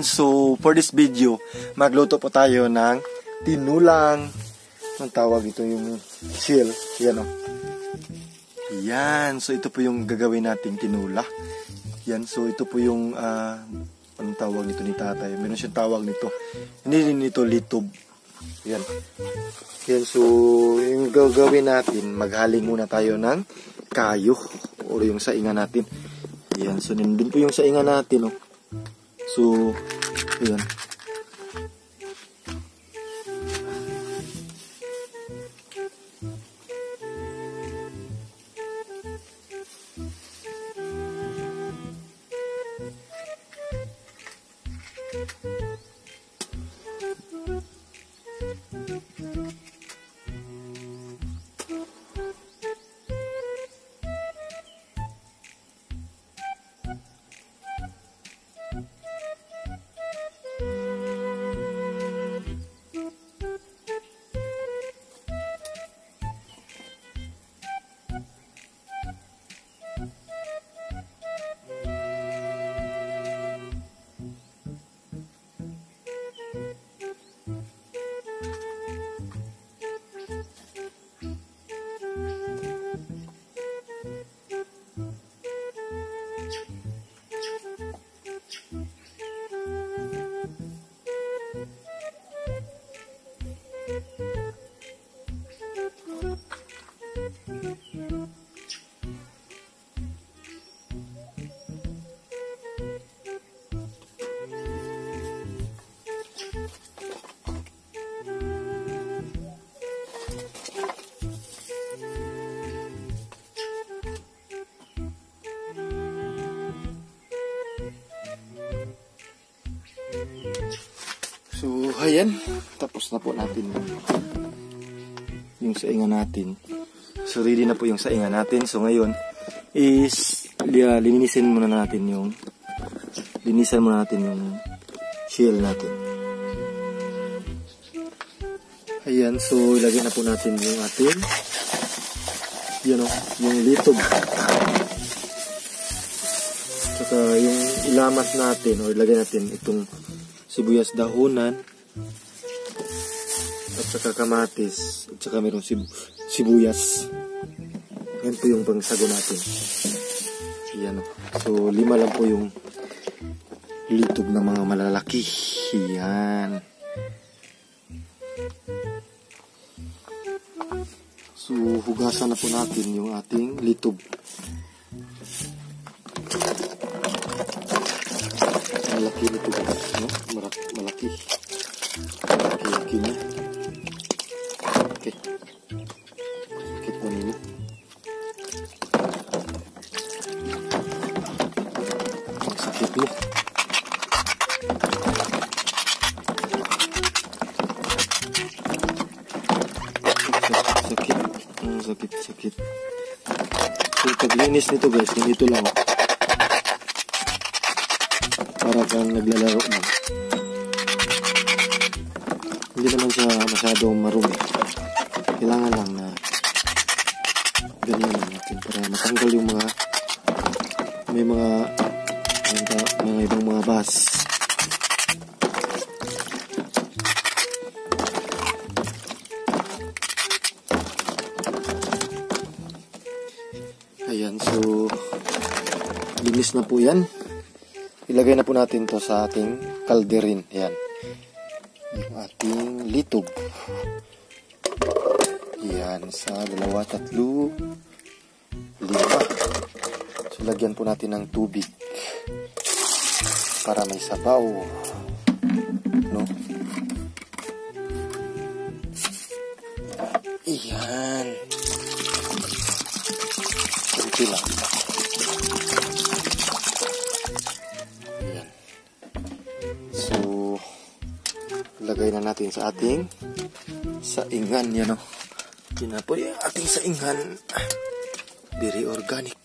So, for this video, magluto po tayo ng tinulang. Ang tawag ito yung shell. Yan o. Yan. So, ito po yung gagawin nating tinula. Yan. So, ito po yung, anong tawag nito ni tatay? Meron siyang tawag nito. Hindi rin ito litob. Yan. Yan. So, yung gagawin natin, maghaling muna tayo ng kayo. O yung saingan natin. Yan. So, nandun po yung saingan natin, o. So, ayan. So, ayan. Tapos na po natin yung saingan natin. So, ready na po yung saingan natin. So, ngayon is linisan muna natin yung shell natin. Ayan. So, ilagay na po natin yung ating yung litob. Saka yung ilamat natin o ilagay natin itong sibuyas dahunan at saka kamatis at saka mayroong sibuyas. Yan po yung pangsago natin. Yan. So 5 lang po yung litob ng mga malalaki. Yan. So hugasan na po natin yung ating litob. Malaki nito guys, no? Malaki. Malaki niya. Okay. Sakit na nino. Sakit niya. Sakit. So, paglinis nito guys, ganito lang. Para kang naglalaro mo. Hindi naman siya masyadong marumi. Kailangan lang na ganyan lang natin para matanggal yung may mga ibang mga bas. Ayan, so linis na po yan. Ilagay na po natin to sa ating kalderin. Ayan. Yung ating litob. Ayan. Sa 2, 3, 5. So, lagyan po natin ng tubig para may sabaw. No? Iyan. Kunti lang. Iyan. So, lagay na natin sa ating saingan. Yan o. Yan na po yung ating saingan. Very organic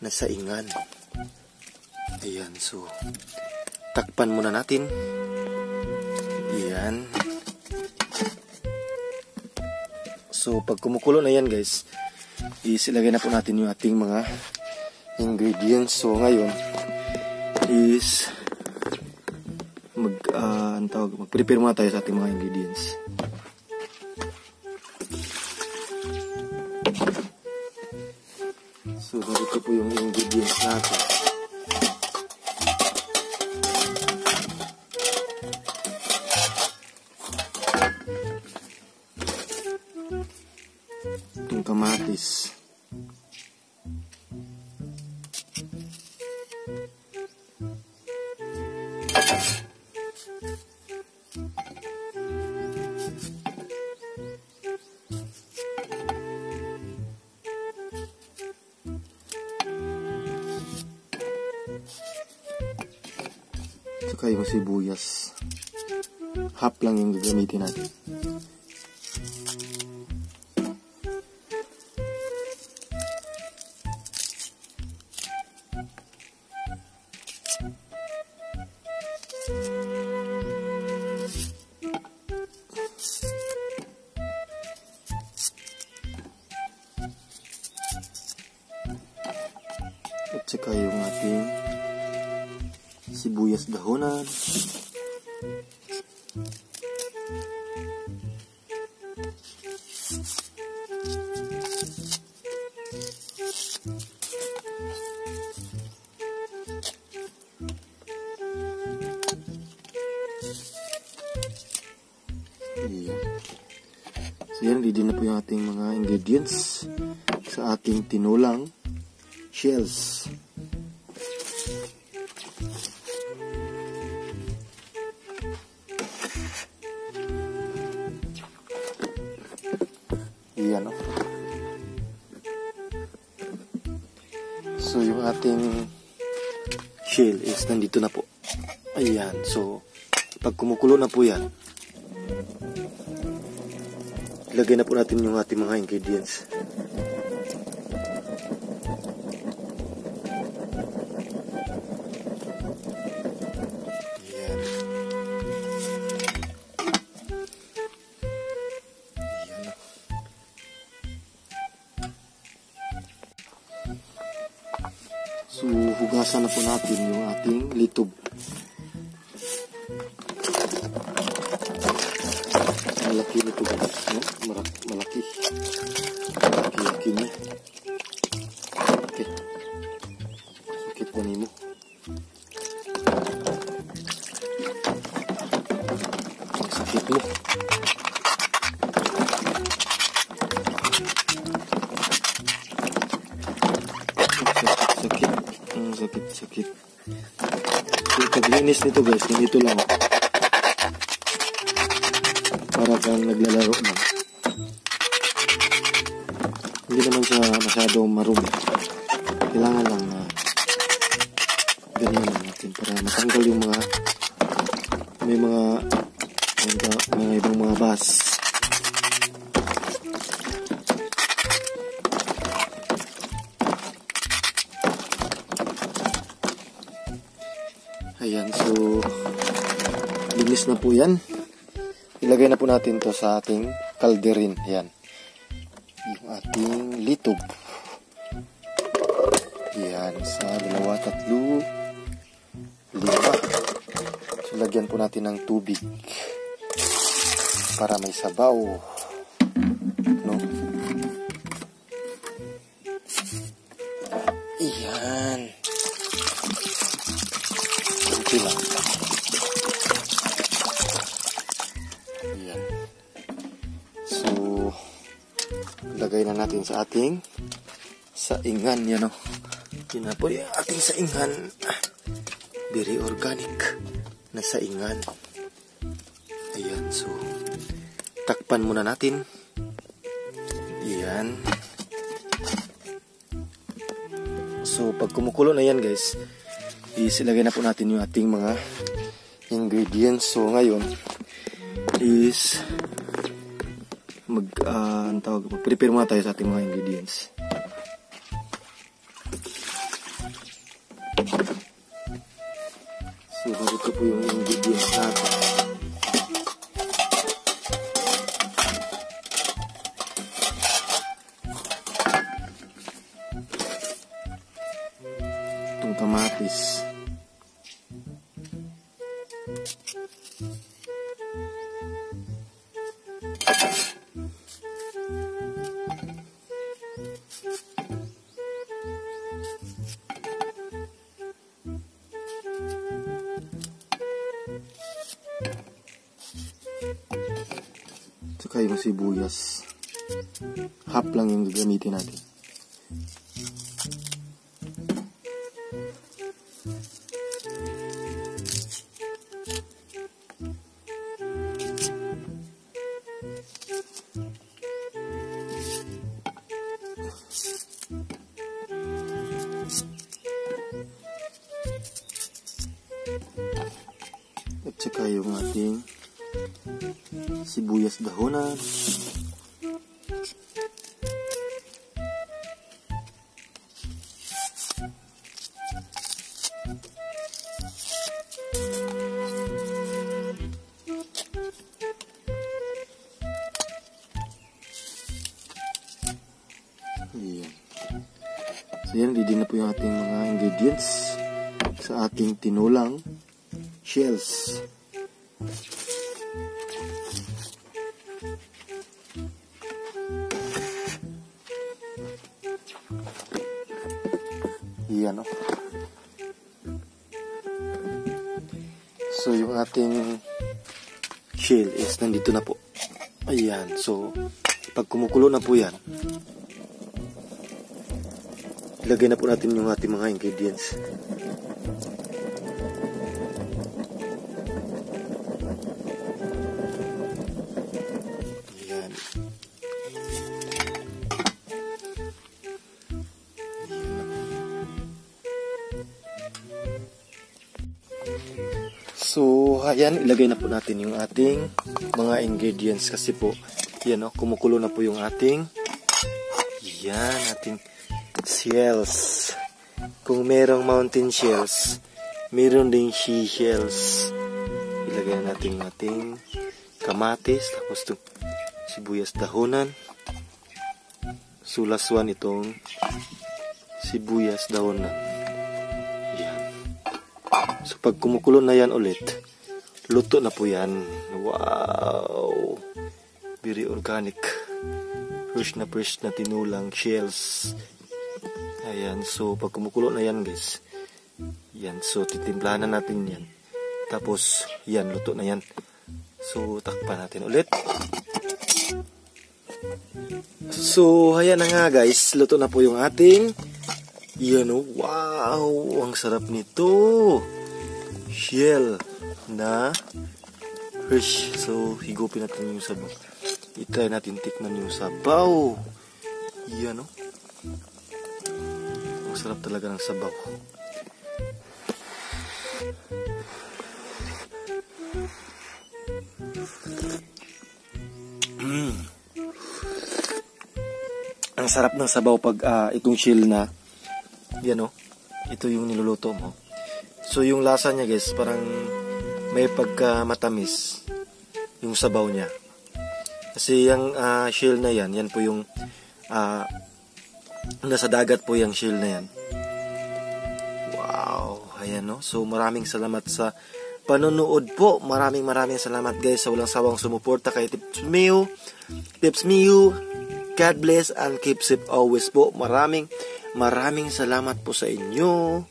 na saingan. Ayan. So, takpan muna natin. Ayan. So, pag kumukulo na yan guys, isilagay na po natin yung ating mga ingredients. So, ngayon is mag-prepare muna tayo sa ating mga ingredients. So, dito po yung ingredients natin. Itong kamatis. Saka yung sibuyas. Half lang yung gagamitin natin. At saka yung ating sibuyas dahonan. Ayan. So yan, ready na po yung ating mga ingredients sa ating tinulang shells. Ayan o. So yung ating shell is nandito na po. Ayan. So pag kumukulo na po yan, ilagay na po natin yung ating mga ingredients. Ayan. Ayan. So, hugasan na po natin yung ating litob. Malaki nito guys, no? Malaki. Malaki niya. Okay. Sakit po nimo. Ang sakit mo. Sakit. Ang sakit. So, paglinis nito guys, ganito lang. Para kang naglalaro na. Hindi naman siya masyadong marumi. Kailangan lang na ganyan lang natin para matanggal yung mga may ibang mga bas. Ayan, so linis na po yan. Ilagay na po natin to sa ating kalderin. Ayan. Yung ating litob. Ayan. Sa 2, 3, 5. So, lagyan po natin ng tubig. Para may sabaw. No? Ayan. Kunti lang. Ayan. So, lagay na natin sa ating saingan, yan o. Yun na po yung ating saingan. Very organic na saingan. Ayan, so takpan muna natin. Ayan. So pag kumukulo na yan guys, isilagay na po natin yung ating mga ingredients. So ngayon is mag-prepare muna tayo sa ating mga ingredients. So ito po yung ingredients natin. Itong kamatis. Tsaka yung sibuyas. Half lang yung gagamitin natin. At saka yung ating sibuyas dahonan. Ayan. So yan, ready na po yung ating mga ingredients sa ating tinulang shells. Yan, oh. So yung ating shell is nandito na po. Ayan, so pag kumukulo na po yan, ilagay na po natin yung ating mga ingredients. Ayan. So, ayan, ilagay na po natin yung ating mga ingredients kasi po, yan o, kumukulo na po yung ating, yan, ating shells. Kung merong mountain shells, meron ding seashells. Ilagay na natin yung ating kamatis, tapos itong sibuyas dahonan. So, last one itong sibuyas dahonan. So pag kumukulo na yan ulit, luto na po yan. Wow! Very organic. Fresh na tinulang shells. Ayan, so pag kumukulo na yan guys, yan, so titimplahan na natin yan. Tapos, yan, luto na yan. So takpan natin ulit. So, ayan na nga guys, luto na po yung ating, yan, wow! Ang sarap nito! Shell na fish. So, higupin natin yung sabaw. I-try natin tikman yung sabaw. Yan, oh. Ang sarap talaga ng sabaw. Ang sarap ng sabaw pag itong shell na, yan, oh. Ito yung niluluto mo. So yung lasa niya guys, parang may pagka matamis yung sabaw niya. Kasi yung shell na yan, yan po yung nasa dagat po yung shell na yan. Wow, ayan no. So maraming salamat sa panonood po. Maraming salamat guys sa walang sawang sumuporta kay Tips Miu. God bless and keep safe always po. Maraming salamat po sa inyo.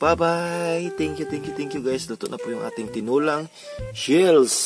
Bye-bye. Thank you guys. Luto na po yung ating tinulang shells.